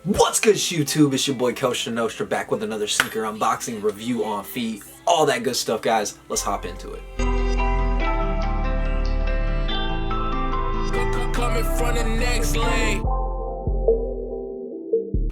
What's good, YouTube? It's your boy Coach Nostra back with another sneaker unboxing review on feet. All that good stuff, guys. Let's hop into it. Coming from the next lane.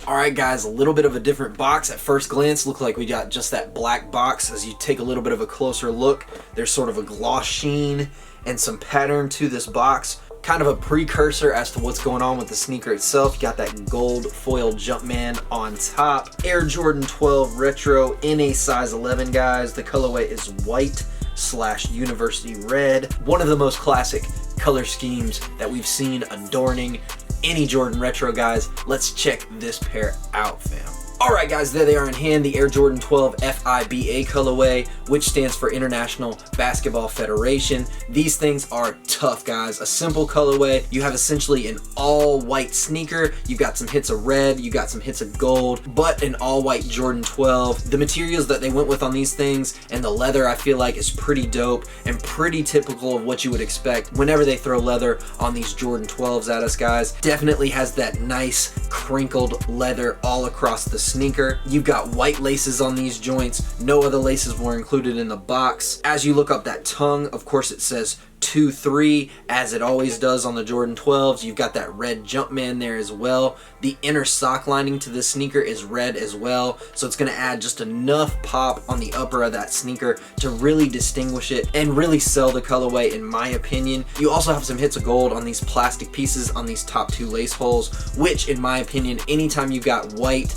Alright guys, a little bit of a different box. At first glance, look like we got just that black box. As you take a little bit of a closer look, there's sort of a gloss sheen and some pattern to this box. Kind of a precursor as to what's going on with the sneaker itself. You got that gold foil Jumpman on top. Air Jordan 12 Retro in a size 11, guys. The colorway is white/university red. One of the most classic color schemes that we've seen adorning any Jordan Retro, guys. Let's check this pair out, fam. Alright guys, there they are in hand, the Air Jordan 12 FIBA colorway, which stands for International Basketball Federation. These things are tough, guys. A simple colorway. You have essentially an all-white sneaker. You've got some hits of red, you got some hits of gold, but an all-white Jordan 12. The materials that they went with on these things and the leather, I feel like, is pretty dope and pretty typical of what you would expect whenever they throw leather on these Jordan 12s at us, guys. Definitely has that nice crinkled leather all across the sneaker. You've got white laces on these joints. No other laces were included in the box. As you look up that tongue, of course it says 2-3, as it always does on the Jordan 12s. You've got that red Jumpman there as well. The inner sock lining to this sneaker is red as well, so it's going to add just enough pop on the upper of that sneaker to really distinguish it and really sell the colorway, in my opinion. You also have some hits of gold on these plastic pieces on these top two lace holes, which in my opinion, anytime you've got white,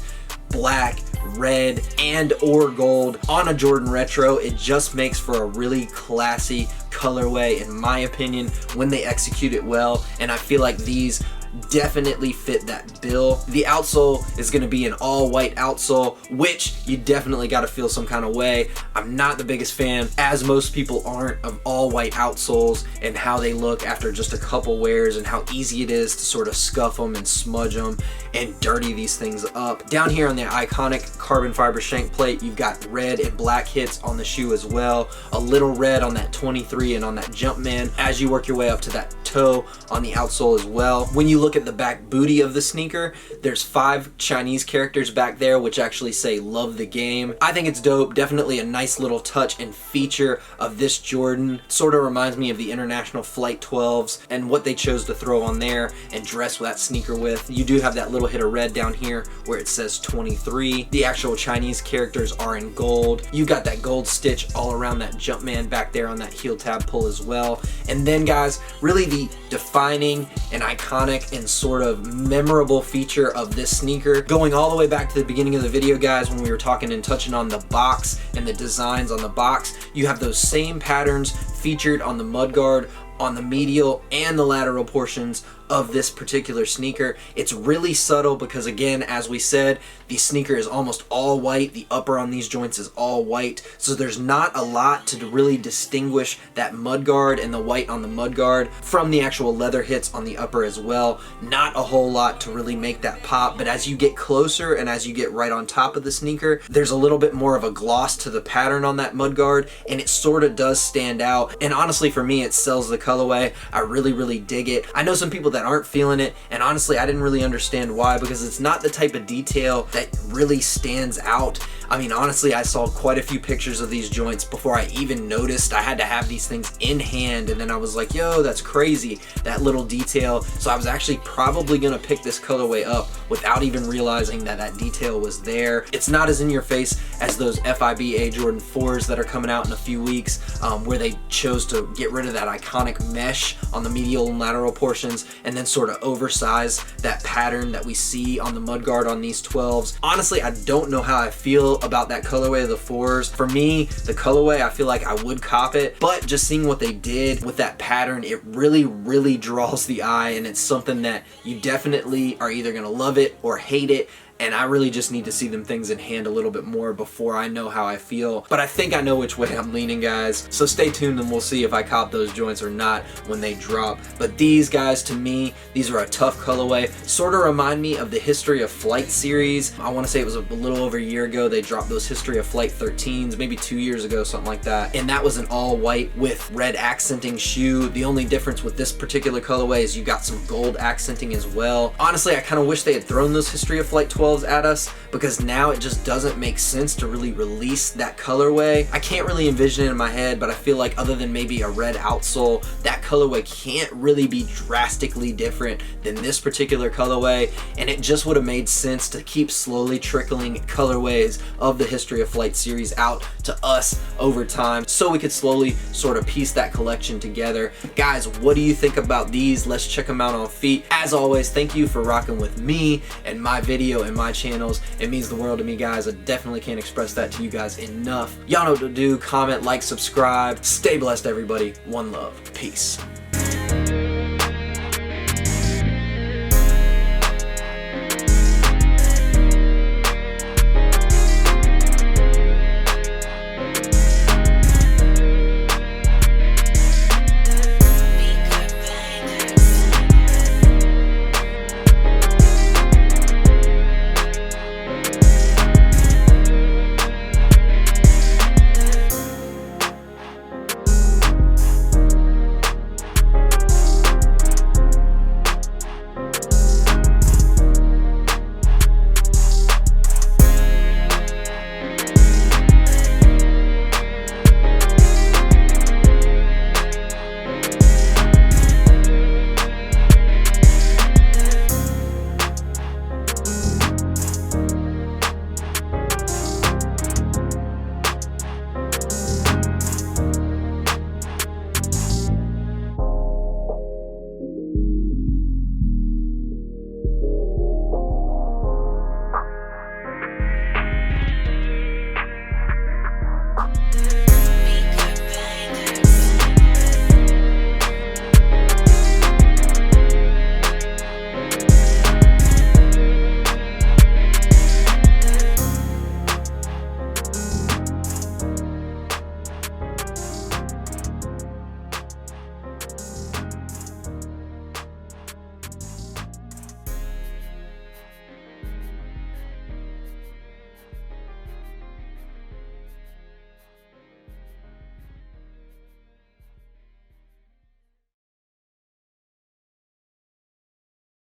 black, red, and or gold on a Jordan Retro, it just makes for a really classy colorway, in my opinion, when they execute it well. And I feel like these definitely fit that bill. The outsole is going to be an all-white outsole, which you definitely got to feel some kind of way. I'm not the biggest fan, as most people aren't, of all-white outsoles and how they look after just a couple wears and how easy it is to sort of scuff them and smudge them and dirty these things up. Down here on the iconic carbon fiber shank plate, you've got red and black hits on the shoe as well. A little red on that 23 and on that Jumpman as you work your way up to that toe on the outsole as well. When you look at the back booty of the sneaker, there's 5 Chinese characters back there which actually say "love the game." I think it's dope. Definitely a nice little touch and feature of this Jordan. Sort of reminds me of the International Flight 12s and what they chose to throw on there and dress that sneaker with. You do have that little hit of red down here where it says 23. The actual Chinese characters are in gold. You got that gold stitch all around that Jumpman back there on that heel tab pull as well. And then, guys, really the defining and iconic and sort of memorable feature of this sneaker, going all the way back to the beginning of the video, guys, when we were talking and touching on the box and the designs on the box, you have those same patterns featured on the mudguard, on the medial and the lateral portions of this particular sneaker. It's really subtle because, again, as we said, the sneaker is almost all white. The upper on these joints is all white, so there's not a lot to really distinguish that mudguard and the white on the mudguard from the actual leather hits on the upper as well. Not a whole lot to really make that pop, but as you get closer and as you get right on top of the sneaker, there's a little bit more of a gloss to the pattern on that mudguard, and it sort of does stand out. And honestly, for me, it sells the colorway. I really dig it. I know some people that aren't feeling it, and honestly I didn't really understand why, because it's not the type of detail that really stands out. I mean, honestly, I saw quite a few pictures of these joints before I even noticed I had to have these things in hand, and then I was like, yo, that's crazy, that little detail. So I was actually probably gonna pick this colorway up without even realizing that that detail was there. It's not as in your face as those FIBA Jordan 4s that are coming out in a few weeks, where they chose to get rid of that iconic mesh on the medial and lateral portions and then sort of oversize that pattern that we see on the mudguard on these 12s. Honestly, I don't know how I feel about that colorway of the 4s. For me, the colorway, I feel like I would cop it, but just seeing what they did with that pattern, it really draws the eye, and it's something that you definitely are either gonna love it or hate it. and I really just need to see them things in hand a little bit more before I know how I feel. But I think I know which way I'm leaning, guys. So stay tuned and we'll see if I cop those joints or not when they drop. But these guys, to me, these are a tough colorway. Sort of remind me of the History of Flight series. I want to say it was a little over a year ago they dropped those History of Flight 13s, maybe 2 years ago, something like that. And that was an all white with red accenting shoe. The only difference with this particular colorway is you got some gold accenting as well. Honestly, I kind of wish they had thrown those History of Flight 12s at us, because now it just doesn't make sense to really release that colorway. I can't really envision it in my head, but I feel like other than maybe a red outsole, that colorway can't really be drastically different than this particular colorway, and it just would have made sense to keep slowly trickling colorways of the History of Flight series out to us over time so we could slowly sort of piece that collection together. Guys, what do you think about these? Let's check them out on feet. As always, thank you for rocking with me and my video and my channels. It means the world to me, guys. I definitely can't express that to you guys enough. Y'all know what to do. Comment, like, subscribe. Stay blessed, everybody. One love. Peace.